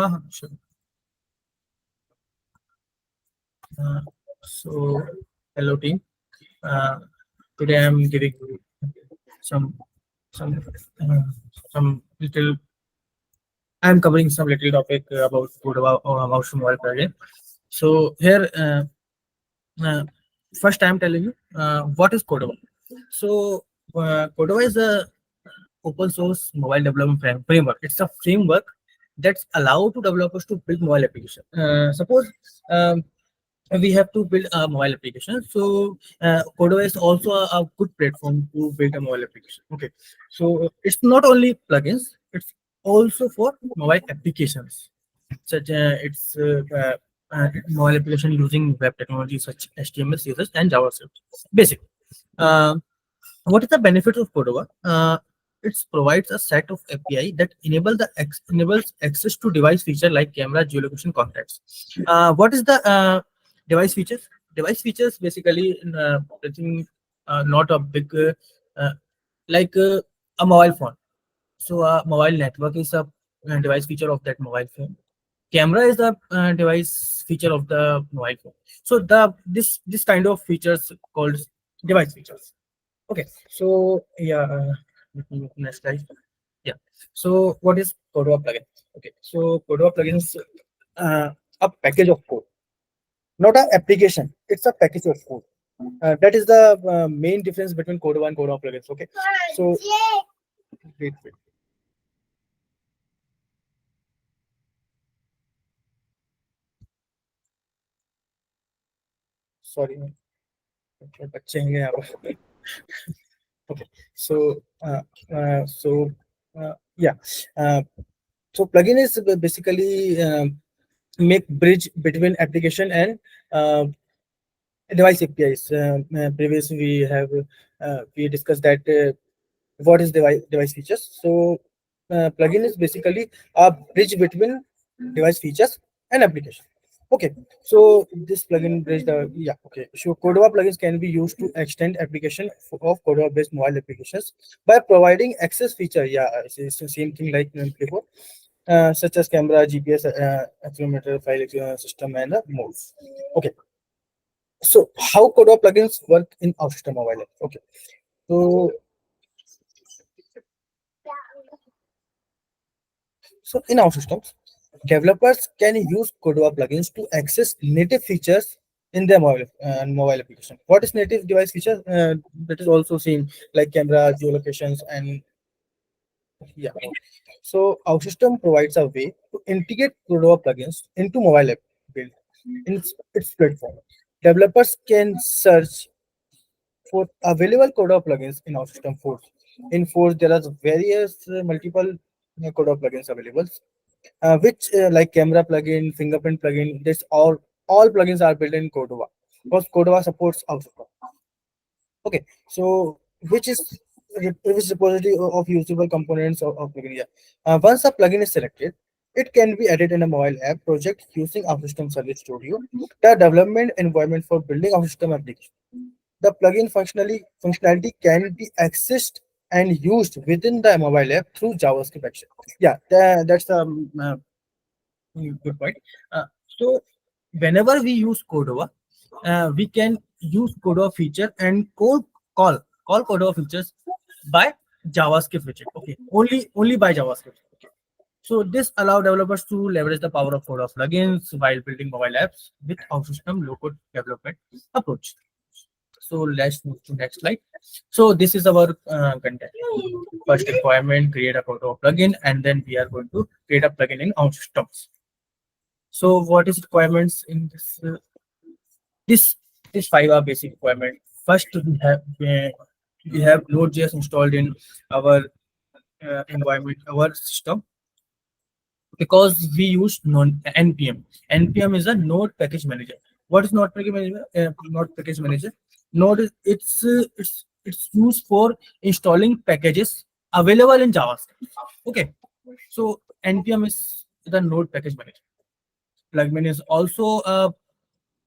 Sure. Uh, so, hello team. Uh, Today I'm giving you some some uh, some little. I'm covering some little topic about Cordova or motion mobile project. So here, uh, first I'm telling you what is Cordova. So Cordova is a open source mobile development framework. It's a framework that's allowed to developers to build mobile application. Suppose um, we have to build a mobile application. So Cordova is also a good platform to build a mobile application. Okay, so it's not only plugins; it's also for mobile applications. Such it's mobile application using web technology such HTML, CSS, and JavaScript. Basic. Uh, what is the benefit of Cordova? It provides a set of API that enables access to device feature like camera, geolocation, contacts. What is the device features? Device features basically I think not a big uh, like a mobile phone. So a mobile network is a device feature of that mobile phone. Camera is the device feature of the mobile phone. So this kind of features called device features. Okay, so yeah, let me move to next slide. Yeah, so what is Cordova plugin? Okay, so Cordova plugin is a package of code, not an application. It's a package of code. That is the main difference between Cordova and Cordova plugins. Okay, so wait. Sorry, बच्चे हैं यहाँ पर. Okay, so yeah, uh, so plugin is basically make bridge between application and uh, device APIs. Previously, we discussed that what is device features. So, plugin is basically a bridge between device features and application. Okay, so this plugin bridge the yeah okay. So Cordova plugins can be used to extend application of Cordova based mobile applications by providing access feature. Yeah, it's the same thing like before, such as camera, GPS, accelerometer, file system, and more. Okay, so how Cordova plugins work in our system mobile app? Okay, so in our systems, developers can use Cordova plugins to access native features in their mobile application. What is native device feature? That is also seen like camera, geolocations, and yeah. So our system provides a way to integrate Cordova plugins into mobile app build in its platform. Developers can search for available Cordova plugins in our system Force. In Force, there are various multiple Cordova plugins available, which like camera plugin, fingerprint plugin. This all plugins are built in Cordova because Cordova supports output. Okay, so which repository of usable components of plugin? Yeah. Once a plugin is selected, it can be added in a mobile app project using our system service studio, the development environment for building our system application. The plugin functionality can be accessed and used within the mobile app through JavaScript action. Yeah, that's the good point. So whenever we use Cordova, we can use Cordova feature and call Cordova features by JavaScript widget. Okay, only by JavaScript. Okay. So this allow developers to leverage the power of Cordova plugins while building mobile apps with our system low-code development approach. So let's move to next slide. So this is our content. First requirement, create a Cordova plugin, and then we are going to create a plugin in our systems. So what is requirements in this? This this five are basic requirement. First, we have Node.js installed in our environment, our system, because we use npm. Npm is a Node package manager. What is Node package manager? Node package manager. Node is it's used for installing packages available in JavaScript. Okay, so npm is the Node package manager. Plugin is also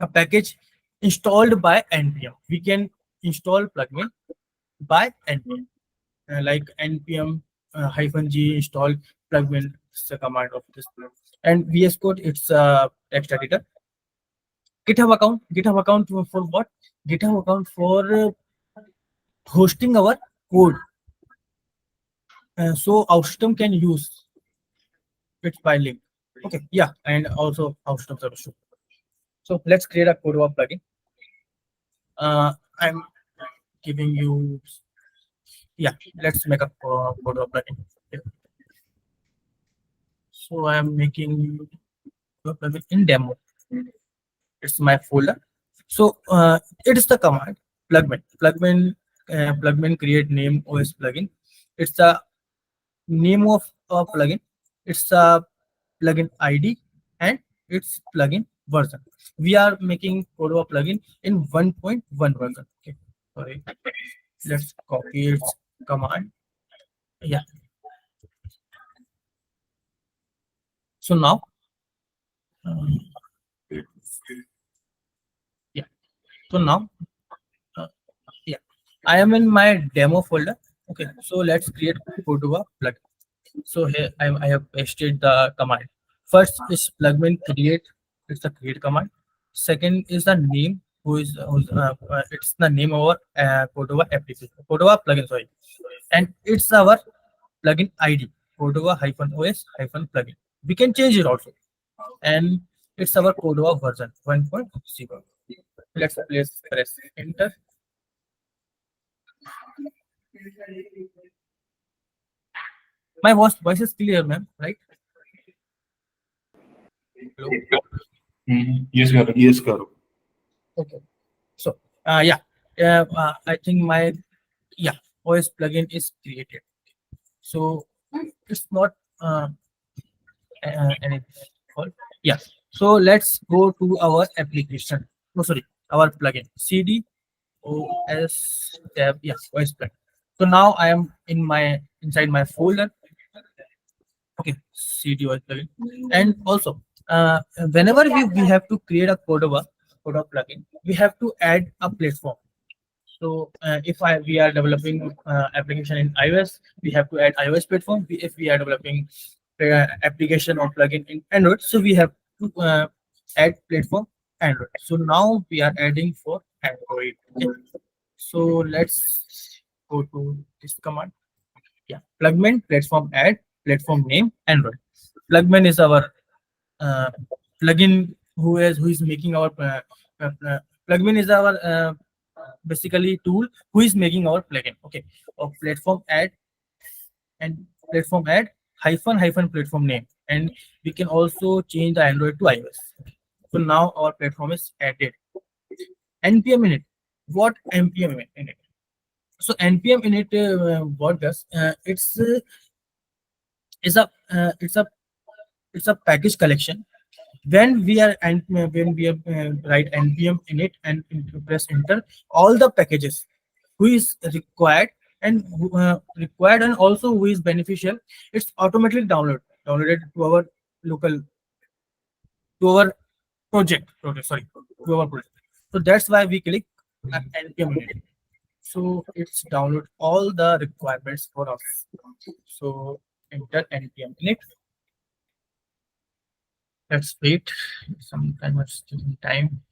a package installed by npm. We can install plugin by npm, like npm -g install plugin It's a command of this. And VS Code, it's a text editor. GitHub account for what? GitHub account for hosting our code. So our system can use it by link. Okay, yeah, and also our system service too. So let's create a Cordova plugin. I'm giving you, yeah, let's make a Cordova plugin. Okay. So I'm making a plugin in demo. It's my folder. So it is the command plugin create name OS plugin. It's the name of a plugin. It's a plugin ID and its plugin version. We are making Cordova plugin in 1.1 version. Okay, sorry. Let's copy its command. Yeah. So now, um, yeah. So now, uh, yeah, I am in my demo folder. Okay, so let's create Cordova plugin. So here I have pasted the command. First is plugin create. It's the create command. Second is the name. It's the name of our Cordova application. Cordova plugin, sorry. And it's our plugin ID. Cordova -OS plugin. We can change it also. And it's our Cordova version 1.0. Let's press enter. My voice is clear, ma'am, right? Hello. Yes, Gaurav. Yes, Gaurav. Okay. So yeah, I think my OS plugin is created. So it's not anything. Yeah. So let's go to our application. Oh, sorry, our plugin CD OS tab. Yes, OS plugin. So now I am inside my folder. Okay, CD OS plugin, and also whenever we have to create a Cordova plugin, we have to add a platform. So if we are developing application in iOS, we have to add iOS platform. If we are developing application or plugin in Android, so we have to add platform Android. So now we are adding for Android. Okay. So let's go to this command. Yeah, plugin platform add platform name Android. Plugin is our uh, plugin who is making our plugin is our basically tool who is making our plugin. Okay, or platform add and platform add hyphen platform name, and we can also change the Android to iOS. So now our platform is added. npm init. What npm init? So npm init, what does it's a uh, it's a it's a package collection. When we are and when we write npm init and press enter, all the packages who is required and required and also who is beneficial, it's automatically downloaded to our local to our project, sorry, to our project. So that's why we click npm init. So it's download all the requirements for us. So enter npm init. Let's wait some time. It's taking time.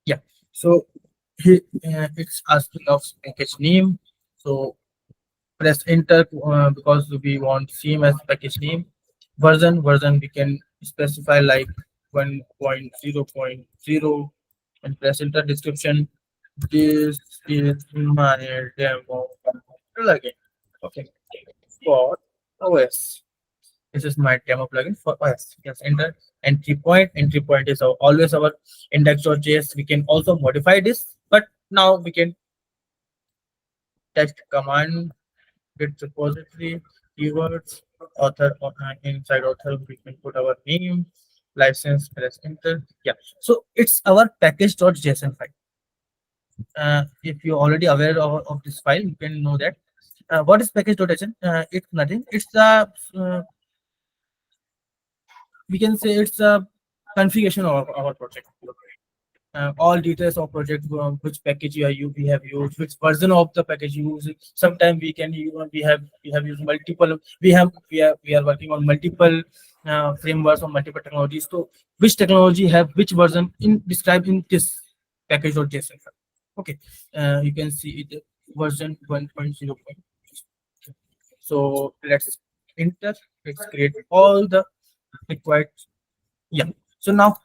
Yeah. So it's asking of package name. So press enter because we want same as package name. Version we can specify like 1.0.0 and press enter. Description. This is my demo plugin. Okay. For OS. This is my demo plugin for OS. Yes, enter. Entry point. Entry point is always our index.js. We can also modify this, but now we can text command, git repository, keywords, author, inside author, we can put our name, license, press enter. Yeah. So it's our package.json file. If you're already aware of this file, you can know that. What is package.json? It's nothing. It's the we can say it's a configuration of our project. All details of project, which package we have used, which version of the package you use. Sometimes we can we have used multiple. We are working on multiple frameworks or multiple technologies. So which technology have which version in described in this package or JSON file. Okay, you can see it version 1.0. So let's enter. Let's create all the required. Yeah. So now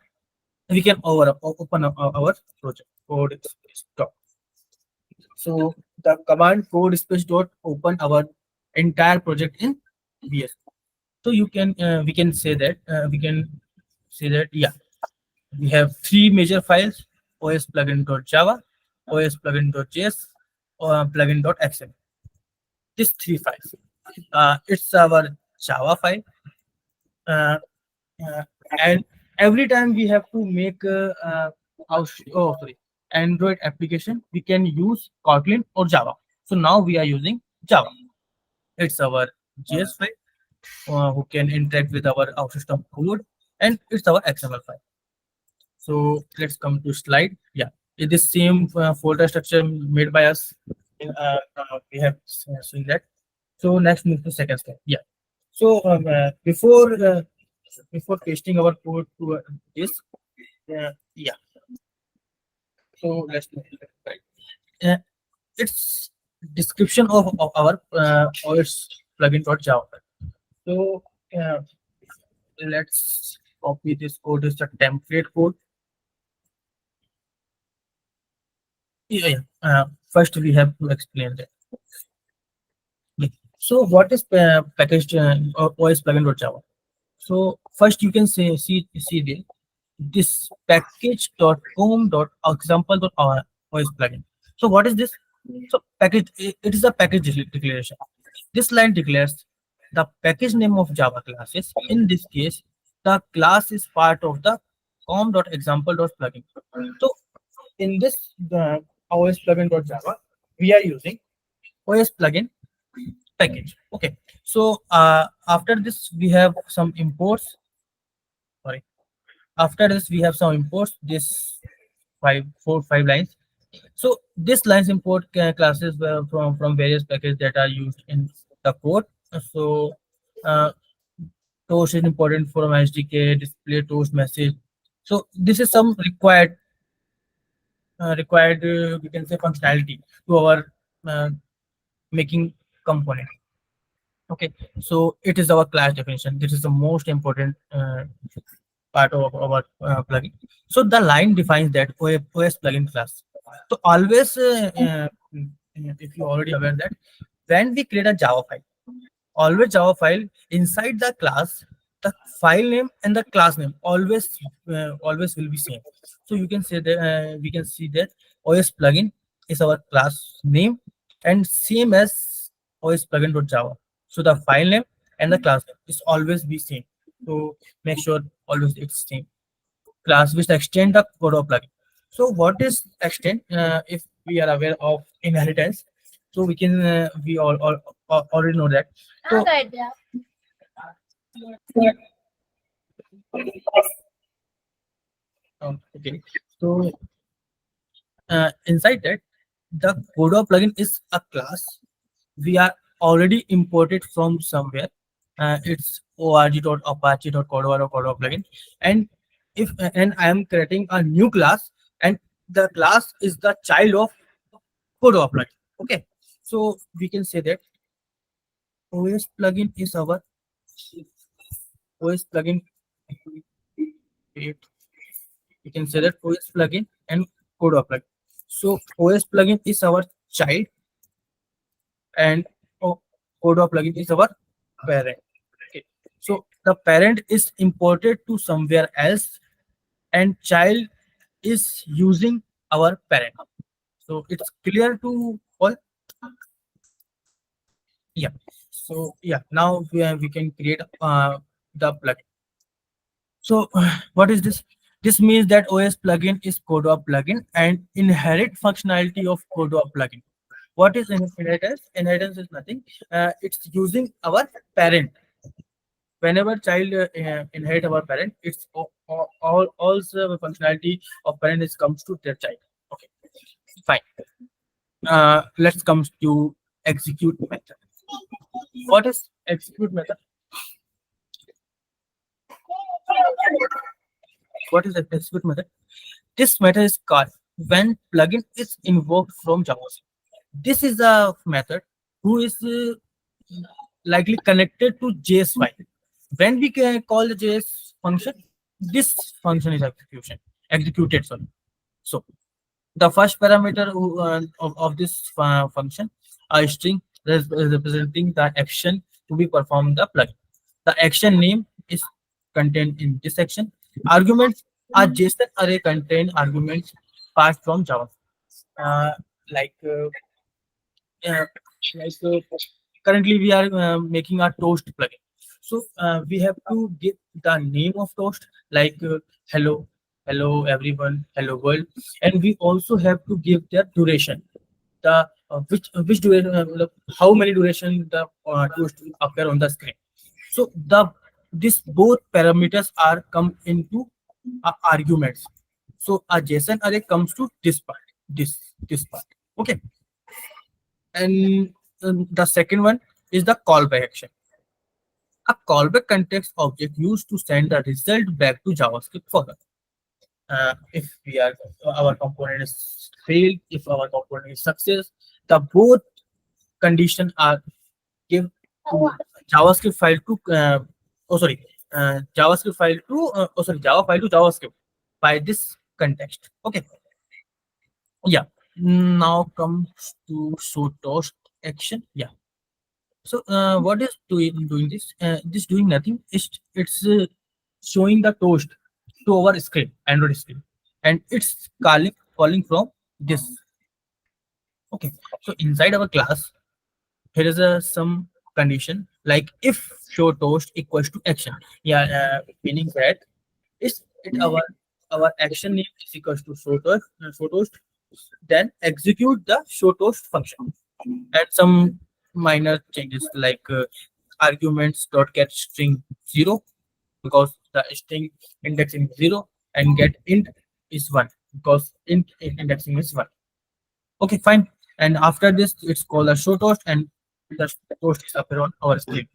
we can open up our project code space dot. So the command code space dot open our entire project in VS. So you can we can say that, yeah, we have three major files: os plugin.java, os plugin.js, plugin.xml. These three files. It's our Java file, uh, uh, and every time we have to make our sorry, Android application, we can use Kotlin or Java. So now we are using Java. It's our JS file, who can interact with our system code, and it's our XML file. So let's come to slide. Yeah, it is same folder structure made by us. We have seen that. So next move to second step. Yeah. So before pasting our code to this, yeah. So let's move to the right. Uh, it's description of our OS plugin.java. So uh, let's copy this code. It's a template code. Yeah, yeah. First we have to explain that. Yeah. So what is packaged OS plugin.java? So first you can see there, this package.com.example.os plugin. So what is this? So package, it is a package declaration. This line declares the package name of Java classes. In this case, the class is part of the com.example.plugin. So in this OS plugin.java, we are using OS plugin package. Okay. So after this, we have some imports. Sorry. After this, we have some imports. This 5 lines. So this lines import classes from various packages that are used in the code. So toast is important from SDK, display toast message. So this is some required we can say functionality to our uh, making component. Okay, so it is our class definition. This is the most important part of our plugin. So the line defines that OS plugin class. So always, if you already aware that when we create a Java file, always Java file inside the class, the file name and the class name always will be same. So you can say that we can see that OS plugin is our class name and same as OS plugin.java. So the file name and the class name is always be same. So make sure always it's same class which extend the Cordova plugin. So what is extend? If we are aware of inheritance, so we can we all already know that. So okay, so inside that, the Cordova plugin is a class we are already imported from somewhere. It's org.apache.cordova plugin, and if and I am creating a new class, and the class is the child of Cordova plugin. Okay, so we can say that OS plugin is our OS plugin. We can say that OS plugin and Cordova plugin. So OS plugin is our child, and Cordova plugin is our parent. Okay. So the parent is imported to somewhere else, and child is using our parent. So it's clear to all. Yeah. So yeah, now we can create the plugin. So what is this? This means that OS plugin is Cordova plugin and inherit functionality of Cordova plugin. What is inheritance? Inheritance is nothing. It's using our parent. Whenever child inherit our parent, it's all the functionality of parent is comes to their child. Okay, fine. Let's come to execute method. What is execute method? What is the execute method? This method is called when plugin is invoked from JavaScript. This is a method who is likely connected to JS file. When we can call the JS function, this function is executed. Sorry. So the first parameter of this function, a string representing the action to be performed the plugin. The action name is contained in this section. Arguments are JSON array contain arguments passed from Java. Uh, like uh, uh, like currently we are making a toast plugin. So we have to give the name of toast like hello, hello everyone, hello world, and we also have to give their duration. The which duration, how many duration the toast will appear on the screen. So the this both parameters are come into arguments. So a JSON array comes to this part, this part. Okay, and the second one is the callback action. A callback context object used to send the result back to JavaScript further. If we are our component is failed, if our component is success, the both condition are give to JavaScript file to JavaScript file to Java file to JavaScript by this context. Okay, yeah. Now comes to show toast action. Yeah. So what is doing this? This doing nothing. It's showing the toast to our screen, Android screen, and it's calling from this. Okay. So inside our class, here is a some condition like if show toast equals to action. Yeah, meaning that is it our action name is equals to show toast, then execute the show toast function. And some minor changes like arguments dot get string 0 because the string indexing is 0, and get int is 1 because int indexing is 1. Okay, fine. And after this it's called a show toast, and the toast is appear on our screen.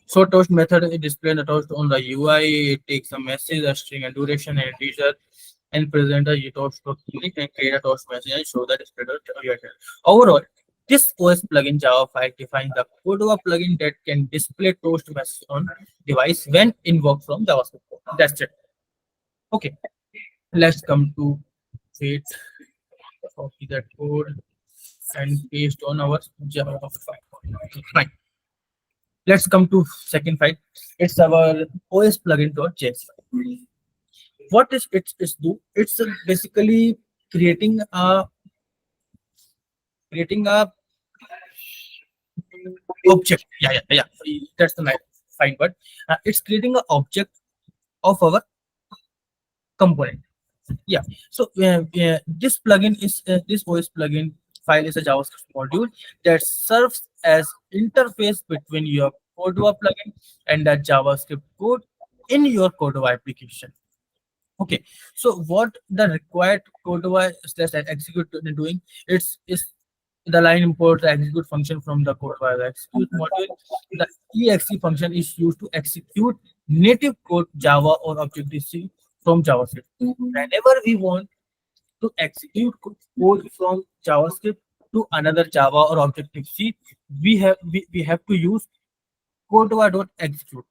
So toast method it display the toast on the UI. It takes a message, a string, and duration, and a teaser, and present a toast unique and create a toast message and show the display toast URL. Overall, this OS plugin Java file defines the Cordova plugin that can display toast message on device when invoked from JavaScript code. That's it. Okay, let's come to wait, copy that code and paste on our Java file. Fine. Let's come to second file. It's our OS plugin.js file. What is it's do? It's basically creating a object. Yeah. That's the fine word. It's creating an object of our component. Yeah. So this plugin is this OS plugin file is a JavaScript module that serves as interface between your Cordova plugin and the JavaScript code in your Cordova application. Okay. So what the required Cordova slash execute doing? It's is the line import the execute function from the Cordova execute module. The exe function is used to execute native code Java or Objective-C from JavaScript. Whenever we want to execute code from JavaScript to another Java or Objective-C, we have to use Cordova.execute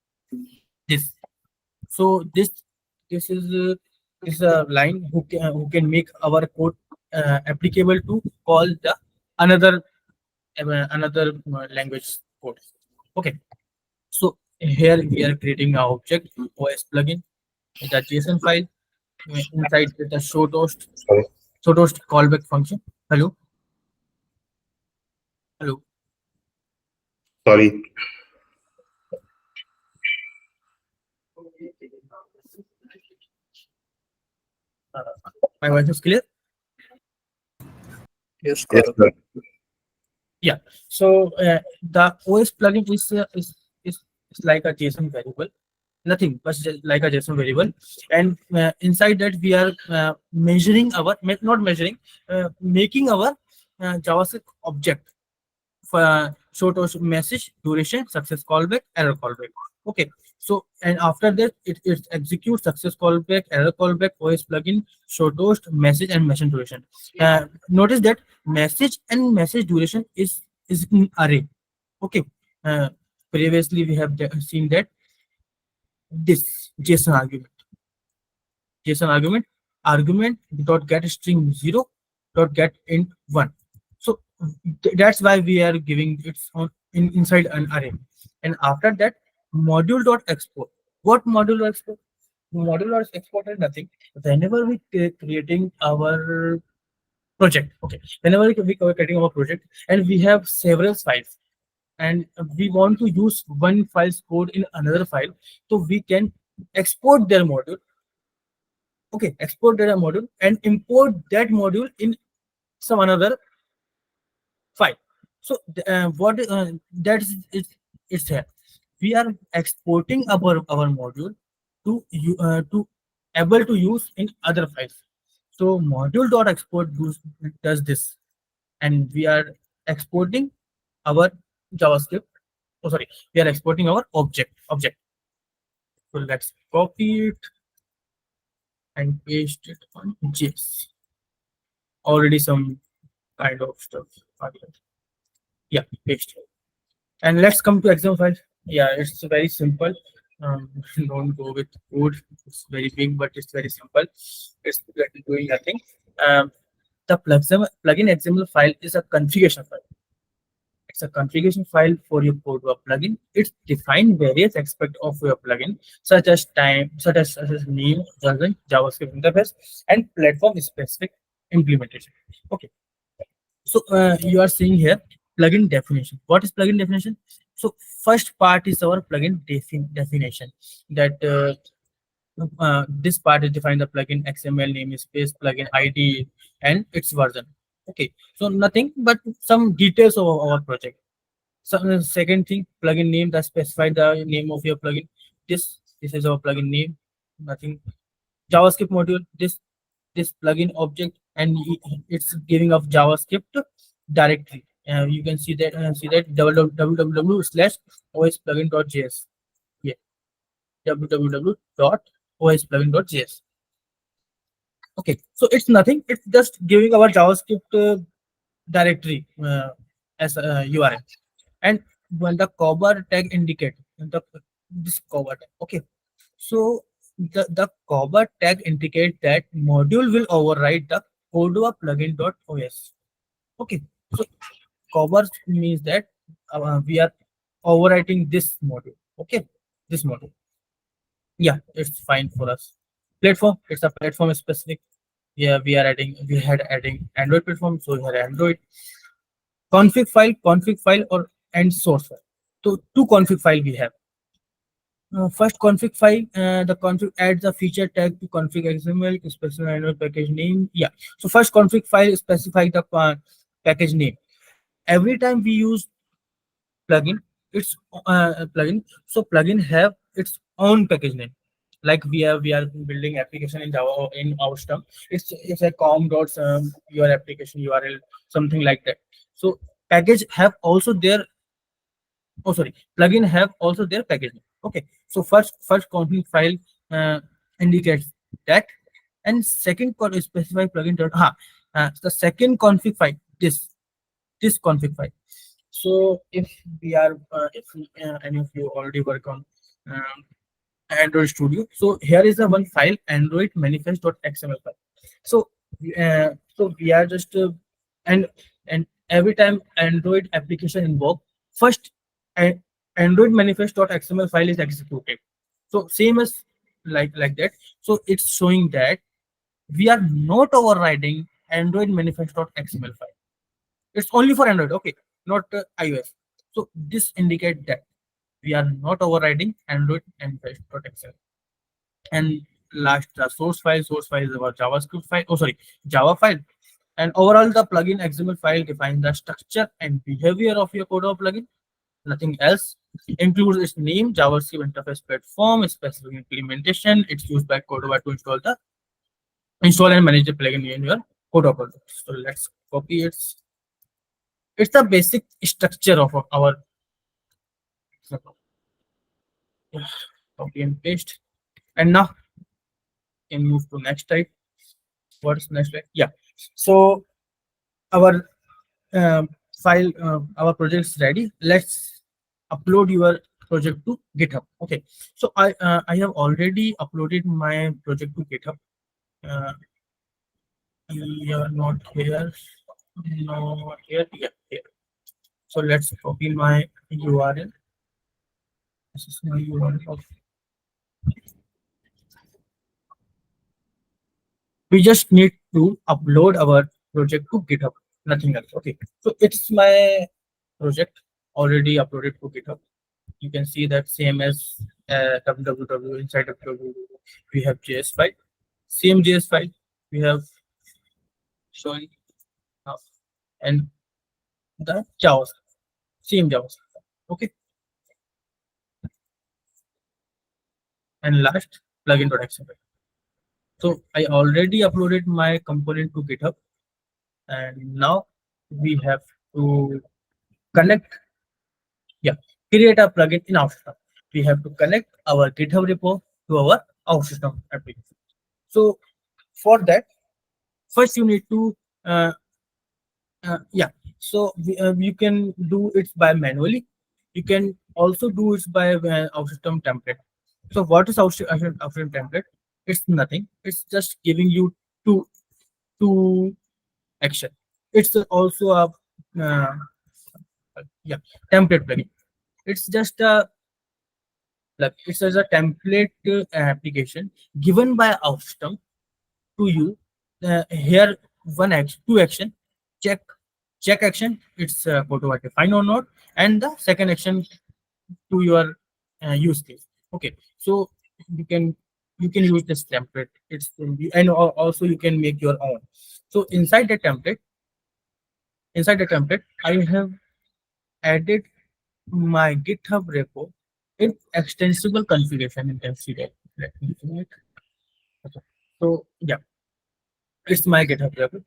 this. So this is a line who can make our code applicable to call the another language code. Okay. So here we are creating our object OS plugin with a JSON file inside the Sorry. show toast callback function. Hello, hello. Sorry. Uh, my voice is clear. Yes, Yes, Gaurav. sir. Yeah. So the OS plugin is like a JSON variable nothing but just like a JSON variable. And inside that we are measuring our not measuring, making our JavaScript object for short or message, duration, success callback, error callback. Okay, so and after that it executes success callback, error callback, OS plugin, short host, message, and message duration. Notice that message and message duration is in array. Okay, uh, previously we have seen that this JSON argument dot get string 0 dot get int 1. So that's why we are giving its on inside an array. And after that, module dot export. What module dot export? Module dot export is nothing. Whenever we creating our project, okay, whenever we are creating our project and we have several files, and we want to use one file's code in another file, so we can export their module. Okay, export data module and import that module in some another file. So what that is it's here. We are exporting our module to able to use in other files. So module dot export does this, and we are exporting our JavaScript. Oh, sorry, we are exporting our object. So let's copy it and paste it on JS. Already some kind of stuff. Yeah, paste. And let's come to example file. Yeah, it's very simple. Don't go with code. It's very big, but it's very simple. It's doing nothing. The plugin XML file is a configuration file. It's a configuration file for your Cordova plugin. It defines various aspects of your plugin, such as time, such as name, version, JavaScript interface, and platform specific implementation. Okay. So you are seeing here plugin definition. What is plugin definition? So first part is our plugin definition. That this part is define the plugin XML namespace, plugin ID, and its version. Okay, so nothing but some details of our project. So second thing, plugin name that specify the name of your plugin. This is our plugin name. Nothing. JavaScript module. This plugin object, and it's giving of JavaScript directly. You can see that www slash osplugin.js. Yeah, www.osplugin.js. Okay, so it's nothing. It's just giving our JavaScript directory as a URL. And when the cover tag indicate this cover tag. Okay, so the cover tag indicate that module will override the Cordova plugin.os. Okay, so cover means that we are overwriting this module. Okay, this module. Yeah, it's fine for us. Platform, it's a platform specific. Yeah, we had adding Android platform, so we had Android config file, or and source file. So two config file we have. First config file, the config adds a feature tag to config XML to specify Android package name. Yeah, so first config file specify the package name. Every time we use plugin, it's plugin. So plugin have its own package name. Like we are building application in Java in OutSystems. It's a com dot your application URL, something like that. So package have also their, oh sorry, plugin have also their package name. Okay, so first config file uh, indicates that, and second specify plugin dot the second config file, this config file. So if we are if any of you already work on um, Android Studio, so here is the one file, Android manifest.xml file. So so we are just and and every time Android application invoke, first a- Android manifest.xml file is executed. So same as like that. So it's showing that we are not overriding Android manifest.xml file. It's only for Android, okay, not iOS. So this indicate that we are not overriding Android manifest.xml. And last, the source file is our JavaScript file. Oh, sorry, Java file. And overall, the plugin XML file defines the structure and behavior of your Cordova plugin. nothing else. Includes its name, JavaScript interface platform, specific implementation. It's used by Cordova to install and manage the plugin in your Cordova project. So let's copy it. It's the basic structure of our copy and paste. And now can move to next type. What's next type? Yeah. So our file, our project is ready. Let's upload your project to GitHub. Okay. So I have already uploaded my project to GitHub. Yeah, not here. No, here. Yeah, here. So let's copy my URL. This is my URL. We just need to upload our project to GitHub, nothing else. Okay, so it's my project already uploaded to GitHub. You can see that same as www. Inside www we have JS file, same JS file we have shown now, and the JavaScript, same JavaScript. Okay, and last plugin.xml. So I already uploaded my component to GitHub, and now we have to connect. Yeah, create a plugin in OutSystems. We have to connect our GitHub repo to our OutSystems application. So for that, first you need to yeah. So you can do it by manually. You can also do it by OutSystem template. So what is OutSystem template? It's nothing. It's just giving you two action. It's also a uh, yeah, template plugin. It's just a like it's as a template application given by OutSystem to you. Here one action, two action, check action. It's photo define or not, and the second action to your use case. Okay, so you can use this template. It's and also you can make your own. So inside the template, I have added my GitHub repo in extensible configuration. You can see that. Let me do it. Okay. So yeah, it's my GitHub repo,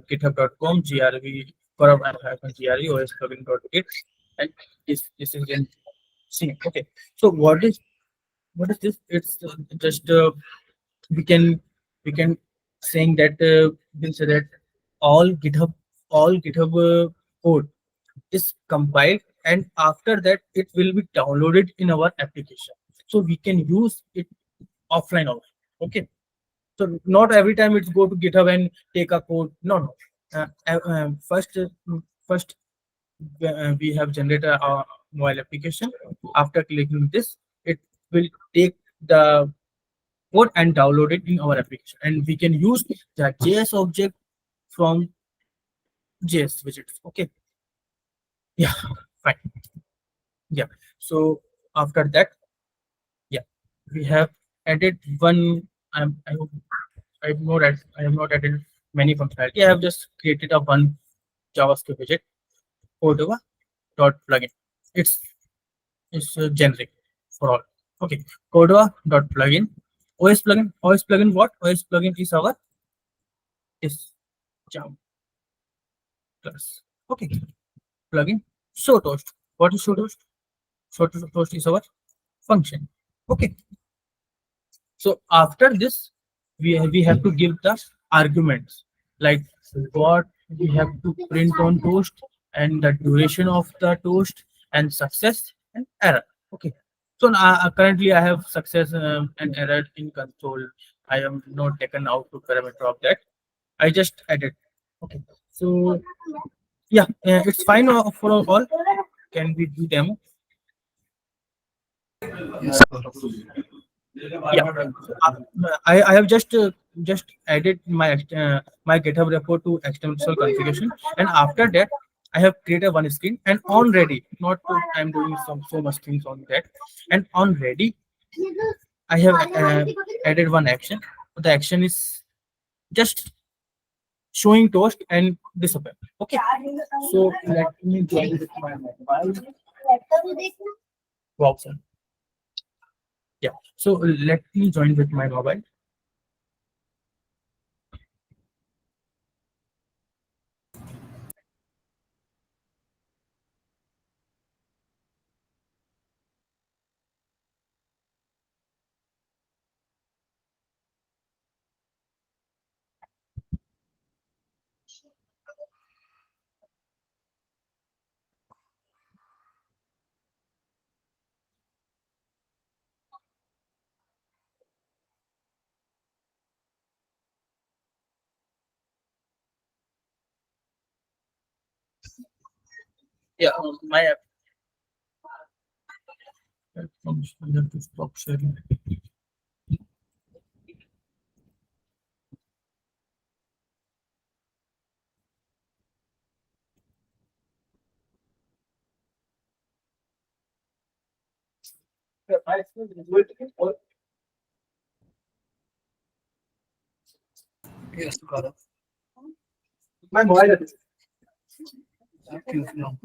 github.com grv gre os plugin.git, and this is in C. Okay. So what is this? It's just we can saying that we can say that all GitHub code is compiled, and after that it will be downloaded in our application, so we can use it offline also. Okay, so not every time it's go to GitHub and take a code. No, no. First we have generated our mobile application. After clicking this, it will take the code and download it in our application, and we can use the JS object from JS widgets. Okay, yeah, fine. Yeah, so after that, yeah, we have added one. I hope I have not added many functionality. I have just created a one JavaScript widget, Cordova dot plugin. It's generic for all. Okay, Cordova dot plugin. OS plugin what? OS plugin is our is Java class. Okay, plugin show toast. What is show toast? Show toast is our function. Okay, so after this, we have to give the arguments like what we have to print on toast, and the duration of the toast, and success and error. Okay, so currently I have success and error in console. I am not taken out to parameter of that. I just added. Okay, so yeah, it's fine for all. Can we do demo? Yes. Yeah, I have just added my GitHub repo to external configuration, and after that I have created one screen, and on ready, not to, I'm doing so much things on that, and on ready I have added one action. The action is just showing toast and disappear. Okay, so let me join with my mobile. Wow, sir. Yeah. So let me join with my mobile. Yeah, my app. Platforms, I have to stop sharing. Yeah, my screen is waiting for- Yes, Gaurav. My mobile is. Thank you. No.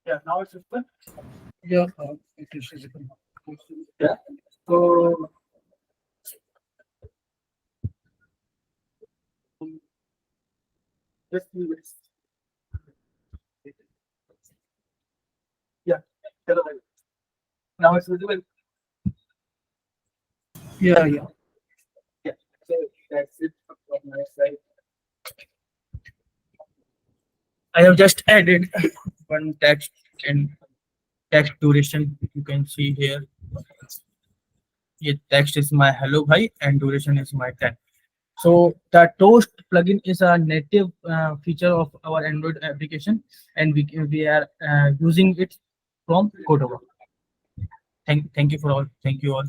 Yeah, now it's open. Yeah, it is visible. Yeah. So just leave it. Yeah. Hello. Now it's visible. Yeah, yeah. Yeah. So that's it from my side. I have just added one text and text duration. You can see here. Yeah, text is my hello bhai and duration is my 10. So the Toast plugin is a native feature of our Android application, and we are using it from Cordova. Thank you for all. Thank you all.